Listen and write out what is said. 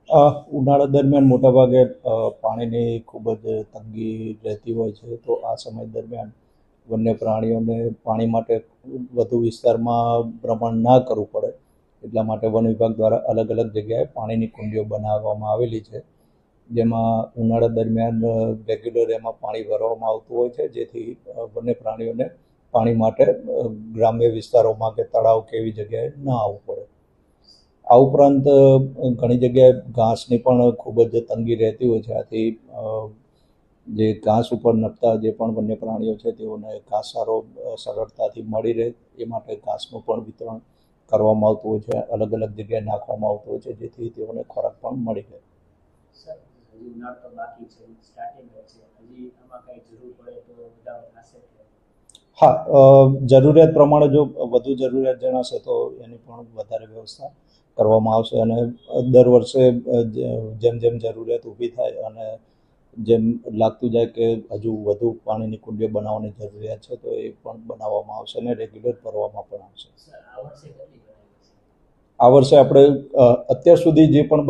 ઉનાળા દરમિયાન મોટાભાગે પાણીની ખૂબ જ તંગી રહેતી હોય છે, તો આ સમય દરમિયાન વન્ય પ્રાણીઓને પાણી માટે વધુ વિસ્તારમાં ભ્રમણ ના કરવું પડે એટલા માટે વન વિભાગ દ્વારા અલગ અલગ જગ્યાએ પાણીની કુંડીઓ બનાવવામાં આવેલી છે, જેમાં ઉનાળા દરમિયાન રેગ્યુલર એમાં પાણી ભરવામાં આવતું હોય છે, જેથી વન્ય પ્રાણીઓને પાણી માટે ગ્રામ્ય વિસ્તારોમાં કે તળાવ કે એવી જગ્યાએ ન આવવું પડે. આ ઉપરાંત ઘણી જગ્યાએ ઘાસની પણ ખૂબ જ તંગી રહેતી હોય છે, આથી જે ઘાસ ઉપર નપતા જે પણ વન્ય પ્રાણીઓ છે તેઓને ઘાસચારો સરળતાથી મળી રહે એ માટે ઘાસનું પણ વિતરણ કરવામાં આવતું હોય છે, અલગ અલગ જગ્યાએ નાખવામાં આવતું હોય છે, જેથી તેઓને ખોરાક પણ મળી રહે. હા, જરૂરિયાત પ્રમાણે જો વધુ જરૂરિયાત જણાશે તો એની પણ વધારે વ્યવસ્થા કરવામાં આવશે અને દર વર્ષે જેમ જેમ જરૂરિયાત ઊભી થાય અને જેમ લાગતું જાય કે હજુ વધુ પાણીની કુંડીઓ બનાવવાની જરૂરિયાત છે તો એ પણ બનાવવામાં આવશે અને રેગ્યુલર ભરવામાં પણ આવશે. આ વર્ષે આપણે અત્યાર સુધી જે પણ